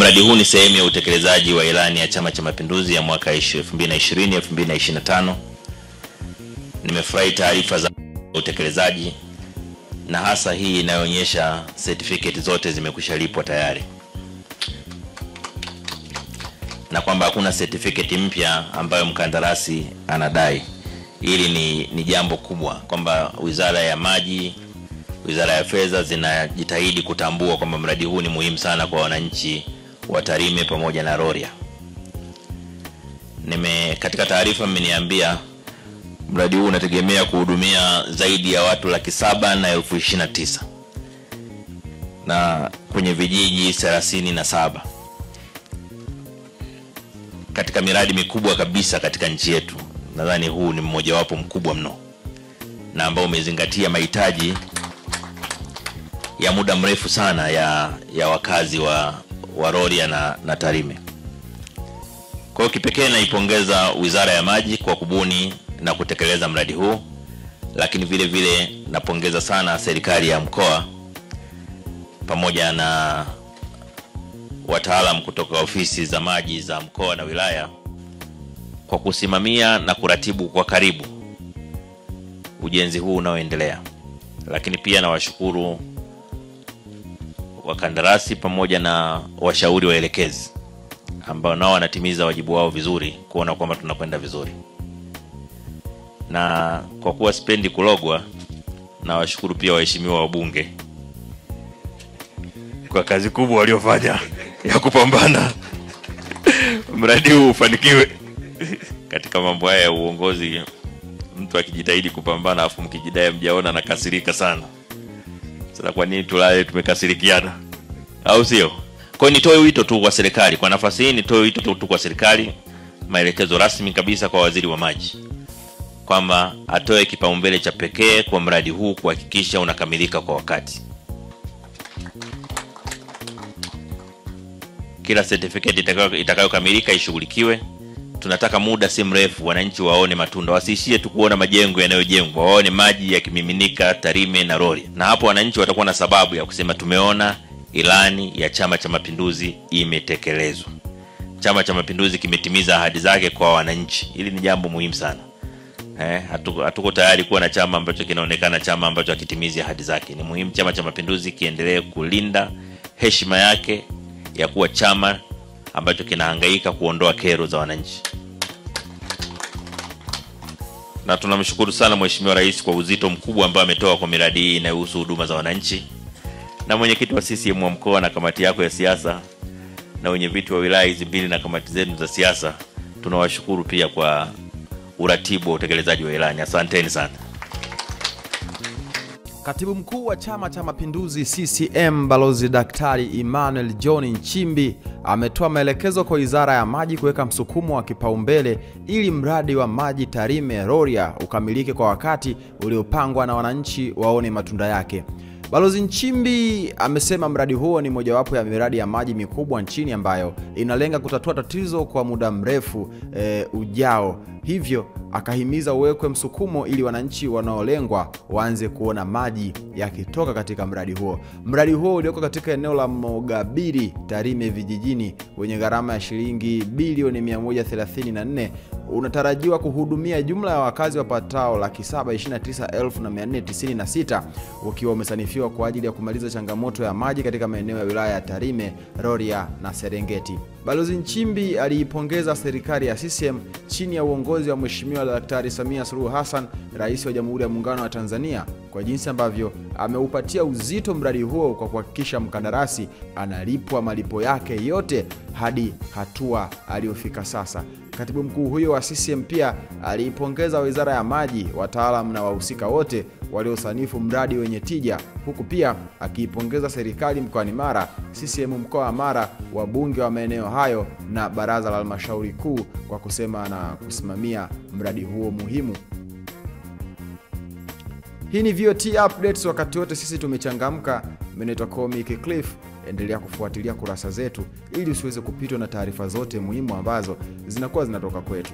Mradi huu ni sehemu ya utekelezaji wa ilani ya Chama cha Mapinduzi ya mwaka 2020-2025. Nimefurahi taarifa za utekelezaji na hasa hii inayoonyesha certificate zote zimekwishalipwa tayari, na kwamba hakuna certificate mpya ambayo mkandarasi anadai. Hili ni jambo kubwa kwamba Wizara ya Maji, Wizara ya Fedha zinajitahidi kutambua kwamba mradi huu ni muhimu sana kwa wananchi wa Tarime pamoja na Rorya. Katika taarifa mmeniambia mradi huu unategemea kuhudumia zaidi ya watu 729,000 na kwenye vijiji 37 katika miradi mikubwa kabisa katika nchi yetu. Nadhani huu ni mmoja wapo mkubwa mno na ambao umezingatia mahitaji ya muda mrefu sana ya wakazi wa Rorya na Tarime. Kwa hiyo kipekee naipongeza Wizara ya Maji kwa kubuni na kutekeleza mradi huu, lakini vile vile napongeza sana serikali ya mkoa pamoja na wataalamu kutoka ofisi za maji za mkoa na wilaya kwa kusimamia na kuratibu kwa karibu ujenzi huu unaoendelea. Lakini pia nawashukuru wakandarasi pamoja na washauri waelekezi ambao nao wanatimiza wajibu wao vizuri kuona kwamba tunakwenda vizuri. Na kwa kuwa sipendi kulogwa, nawashukuru pia waheshimiwa wabunge kwa kazi kubwa waliofanya ya kupambana mradi huu ufanikiwe. Katika mambo haya ya uongozi, mtu akijitahidi kupambana afu mkijidai mjaona na kasirika sana. Sasa kwa nini tulale tumekasirikiana? Au sio? Kwa nitoe wito tu kwa serikali, kwa nafasi hii nitoe wito tu kwa serikali, maelekezo rasmi kabisa kwa Waziri wa Maji kwamba atoe kipaumbele cha pekee kwa mradi huu kuhakikisha unakamilika kwa wakati. Kila certificate itakayokamilika ishughulikiwe. Tunataka muda si mrefu wananchi waone matunda, wasiishie tu kuona majengo yanayojengwa, waone maji yakimiminika Tarime na Rorya. Na hapo wananchi watakuwa na sababu ya kusema tumeona ilani ya Chama cha Mapinduzi imetekelezwa. Chama cha Mapinduzi kimetimiza ahadi zake kwa wananchi. Hili ni jambo muhimu sana. Hatuko tayari kuwa na chama ambacho kinaonekana chama ambacho hakitimizi ahadi zake. Ni muhimu Chama cha Mapinduzi kiendelee kulinda heshima yake ya kuwa chama ambacho kinahangaika kuondoa kero za wananchi. Na tunamshukuru sana Mheshimiwa Rais kwa uzito mkubwa ambao ametoa kwa miradi hii inayohusu huduma za wananchi. Na mwenyekiti wa CCM wa mkoa na kamati yako ya siasa na wenyeviti wa wilaya hizi mbili na kamati zenu za siasa, tunawashukuru pia kwa uratibu wa utekelezaji wa ilani. Asanteni sana. Katibu Mkuu wa Chama cha Mapinduzi CCM Balozi Daktari Emmanuel John Nchimbi ametoa maelekezo kwa Wizara ya Maji kuweka msukumo wa kipaumbele ili mradi wa maji Tarime Rorya ukamilike kwa wakati uliopangwa na wananchi waone matunda yake. Balozi Nchimbi amesema mradi huo ni mojawapo ya miradi ya maji mikubwa nchini ambayo inalenga kutatua tatizo kwa muda mrefu ujao. Hivyo akahimiza uwekwe msukumo ili wananchi wanaolengwa waanze kuona maji yakitoka katika mradi huo. Mradi huo ulioko katika eneo la Mogabiri, Tarime vijijini, wenye gharama ya shilingi bilioni 134 unatarajiwa kuhudumia jumla ya wakazi wapatao 729,496 ukiwa umesanifiwa kwa ajili ya kumaliza changamoto ya maji katika maeneo ya wilaya ya Tarime, Rorya na Serengeti. Balozi Nchimbi aliipongeza serikali ya CCM chini ya uongozi wa Mheshimiwa Daktari Samia Suluhu Hassan, Rais wa Jamhuri ya Muungano wa Tanzania, kwa jinsi ambavyo ameupatia uzito mradi huo kwa kuhakikisha mkandarasi analipwa malipo yake yote hadi hatua aliyofika sasa. Katibu mkuu huyo wa CCM pia aliipongeza Wizara ya Maji, wataalamu na wahusika wote waliosanifu mradi wenye tija, huku pia akiipongeza serikali mkoani Mara, CCM mkoa wa Mara, wabunge wa maeneo hayo na baraza la halmashauri kuu kwa kusema na kusimamia mradi huo muhimu. Hii ni VOT Updates, wakati wote sisi tumechangamka. Mimi naitwa Comic Cliff. Endelea kufuatilia kurasa zetu ili usiweze kupitwa na taarifa zote muhimu ambazo zinakuwa zinatoka kwetu.